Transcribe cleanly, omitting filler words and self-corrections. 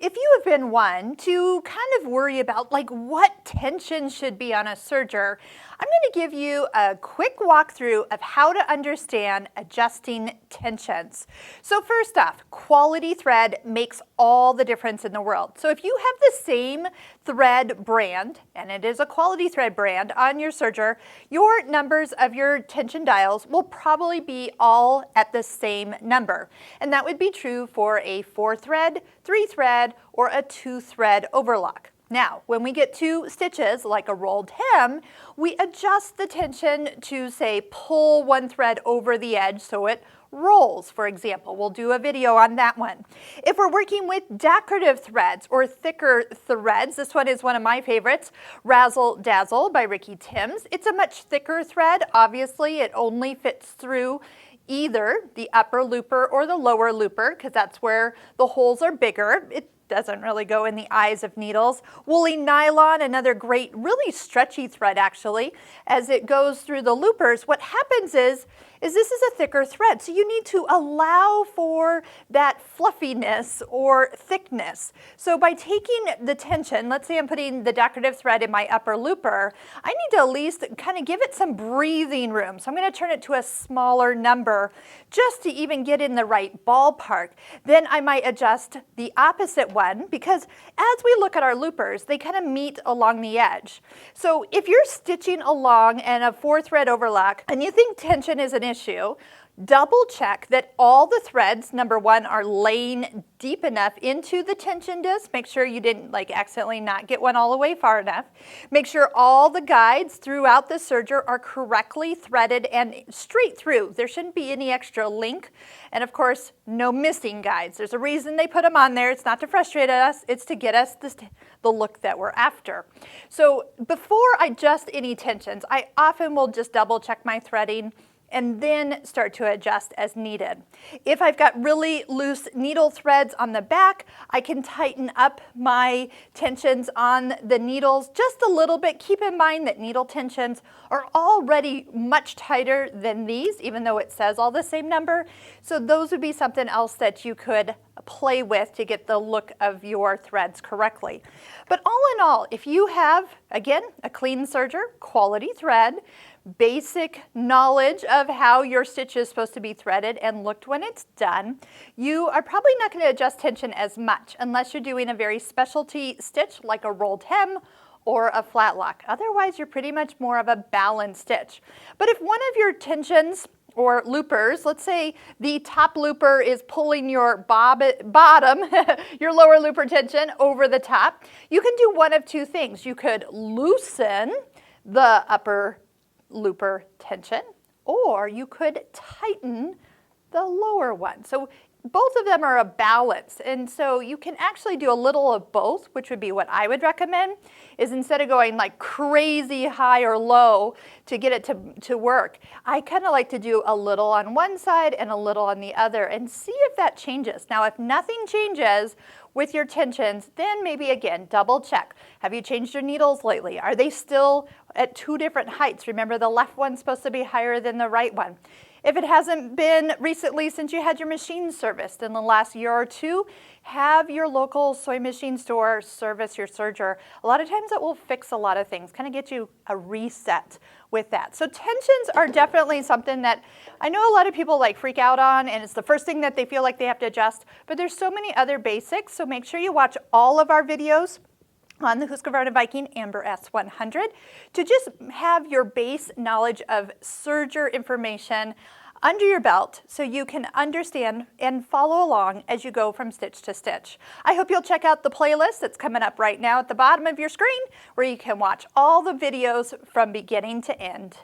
If you have been one to kind of worry about like what tension should be on a serger, I'm going to give you a quick walkthrough of how to understand adjusting tensions. So first off, quality thread makes all the difference in the world. So if you have the same thread brand, and it is a quality thread brand on your serger, your numbers of your tension dials will probably be all at the same number. And that would be true for a 4-thread, 3-thread, or a 2-thread overlock. Now, when we get to stitches like a rolled hem, we adjust the tension to, say, pull one thread over the edge so it rolls, for example. We'll do a video on that one. If we're working with decorative threads or thicker threads, this one is one of my favorites, Razzle Dazzle by Ricky Timms. It's a much thicker thread. Obviously, it only fits through either the upper looper or the lower looper because that's where the holes are bigger. It doesn't really go in the eyes of needles. Woolly nylon, another great, really stretchy thread actually. As it goes through the loopers, what happens is this is a thicker thread, so you need to allow for that fluffiness or thickness. So by taking the tension, let's say I'm putting the decorative thread in my upper looper, I need to at least kind of give it some breathing room. So I'm going to turn it to a smaller number just to even get in the right ballpark. Then I might adjust the opposite one because as we look at our loopers, they kind of meet along the edge. So if you're stitching along in a 4-thread overlock and you think tension is an issue, double check that all the threads, number one, are laying deep enough into the tension disc. Make sure you didn't accidentally not get one all the way far enough. Make sure all the guides throughout the serger are correctly threaded and straight through. There shouldn't be any extra link. And of course, no missing guides. There's a reason they put them on there. It's not to frustrate us. It's to get us the look that we're after. So before I adjust any tensions, I often will just double check my threading and then start to adjust as needed. If I've got really loose needle threads on the back, I can tighten up my tensions on the needles just a little bit. Keep in mind that needle tensions are already much tighter than these, even though it says all the same number. So those would be something else that you could play with to get the look of your threads correctly. But all in all, if you have, again, a clean serger, quality thread, basic knowledge of how your stitch is supposed to be threaded and looked when it's done, you are probably not going to adjust tension as much unless you're doing a very specialty stitch like a rolled hem or a flat lock. Otherwise, you're pretty much more of a balanced stitch. But if one of your tensions or loopers, let's say the top looper is pulling your bottom, your lower looper tension over the top, you can do one of two things. You could loosen the upper looper tension, or you could tighten the lower one. So both of them are a balance, and so you can actually do a little of both, which would be what I would recommend, is instead of going like crazy high or low to get it to work, I kind of like to do a little on one side and a little on the other and see if that changes. Now, if nothing changes with your tensions, then maybe again, double check. Have you changed your needles lately? Are they still at 2 different heights? Remember, the left one's supposed to be higher than the right one. If it hasn't been recently since you had your machine serviced in the last year or 2, have your local sewing machine store service your serger. A lot of times that will fix a lot of things, kind of get you a reset with that. So tensions are definitely something that I know a lot of people freak out on, and it's the first thing that they feel like they have to adjust, but there's so many other basics, so make sure you watch all of our videos on the Husqvarna Viking Amber S100 to just have your base knowledge of serger information under your belt so you can understand and follow along as you go from stitch to stitch. I hope you'll check out the playlist that's coming up right now at the bottom of your screen where you can watch all the videos from beginning to end.